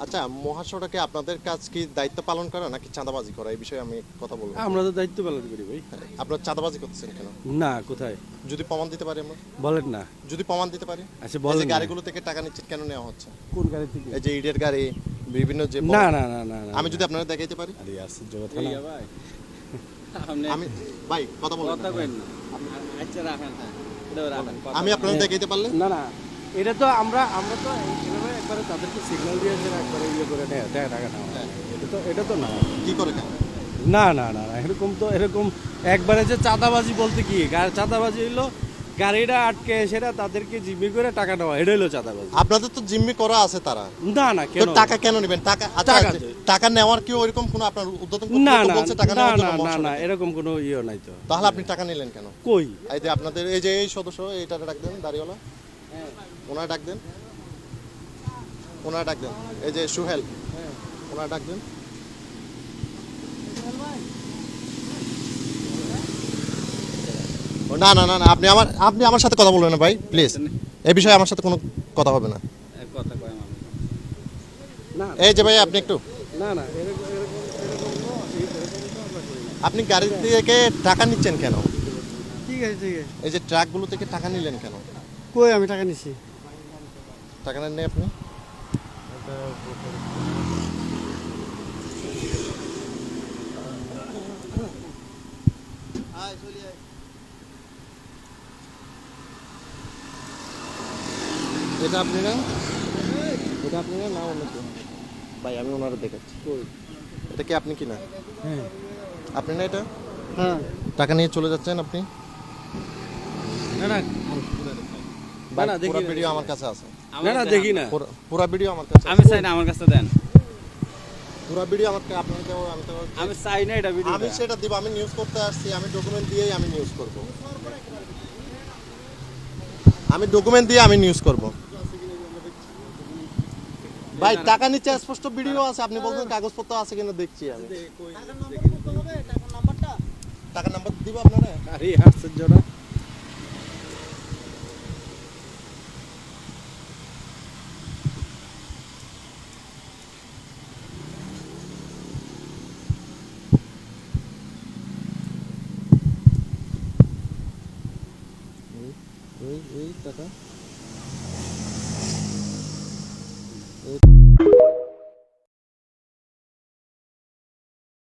আচ্ছা, মহাসড়কে আপনাদের কাজ কি দায়িত্ব পালন করা নাকি চাঁদাবাজি করা, এই বিষয়ে আমি কথা বলবো। আমরা তো দায়িত্ব পালন করি ভাই। আপনারা চাঁদাবাজি করতেছেন কেন? না, কোথায়? যদি প্রমাণ দিতে পারি আমরা, বলেন না। যদি প্রমাণ দিতে পারি। আচ্ছা এই বলেন যে না। গাড়িগুলো থেকে টাকা নিচ্ছেন কেন নেওয়া হচ্ছে? কোন গাড়ি থেকে? এই যে ইটের গাড়ি, বিভিন্ন যে না না না না না আমি যদি আপনারা দেখাইতে পারি। আরে আশ্চর্য কথা না। ভাই আমি ভাই কথা বলবো কথা কইন না আচ্ছা রাখেন এটা রাখেন আমি আপনারা দেখাইতে পারলে। না না, এটা তো আমরা তো এভাবে একবারে তাদেরকে সিগন্যাল দিয়েছে একবারে ইয়ে করে নেয় টাকা নেওয়া। এটা তো না। কি করে কেন? না না না না, এরকম একবারে যে চাঁদাবাজি বলতে কি, চাঁদাবাজি হইলো গাড়িটা আটকে সেটা তাদেরকে জিম্মি করে টাকা নেওয়া, এটা হইলো চাঁদাবাজি। আপনাদের তো জিম্মি করা আছে তারা। না না, তো কেন টাকা কেন নেবেন? টাকা আচ্ছা, টাকা টাকা নেওয়ার কি ওইরকম কোনো আপনার উদ্বোধন না কর্তৃপক্ষ না বলছে টাকা না নেওয়ার না জন্য না না, মহাসড়কে? এরকম কোনো ইয়ে নাই তো। তাহলে আপনি টাকা নিলেন কেন? কই? এই যে আপনাদের এই যে এই সদস্য, এইটারে ডাক দেন, দাড়িওয়ালা, ওনার ডাক দেন, ওনার ডাক দেন, এই যে সুহেল, ওনার ডাক দেন। ও, না না না না, আপনি আমার সাথে কথা বলবেন না ভাই, প্লিজ। এই বিষয়ে আমার সাথে কোনো কথা হবে না। কথা কয় আমি না এই যে ভাই, আপনি একটু, না না, এরকম তো আমরা করি না। আপনি গাড়ি থেকে টাকা নিচ্ছেন কেন? ঠিক আছে ঠিক আছে। এই যে ট্রাকগুলো থেকে টাকা নিলেন কেন? কই আমি টাকা নিছি? টাকা নেন নাই আপনি? এটা আপনি না, এটা আপনি না, না অন্য কেউ? ভাই আমি ওনারা দেখাচ্ছি। এটা কি আপনি কি না? হ্যাঁ আপনি না এটা? হ্যাঁ। টাকা নিয়ে চলে যাচ্ছেন আপনি? না না ভাই, না, দেখি পুরো না, ভিডিও আমার কাছে আছে। না না, দেখি না। পুরো ভিডিও আমার কাছে আমি আছে। চাই না আমার কাছে দেন পুরো ভিডিও আমার কাছে, আপনাকে আমি তো আমি চাই না এটা ভিডিও আমি সেটা দিব। আমি নিউজ করতে আসছি, আমি ডকুমেন্ট দিয়েই আমি নিউজ করব। আমি ডকুমেন্ট দিয়ে আমি নিউজ করব। ভাই টাকা নিচে স্পষ্ট ভিডিও আছে, আপনি বলছেন কাগজপত্র আছে কিনা দেখছি আমি। টাকার নাম্বার দিব আপনারা? আরে আশ্চর্য না। এই টাকা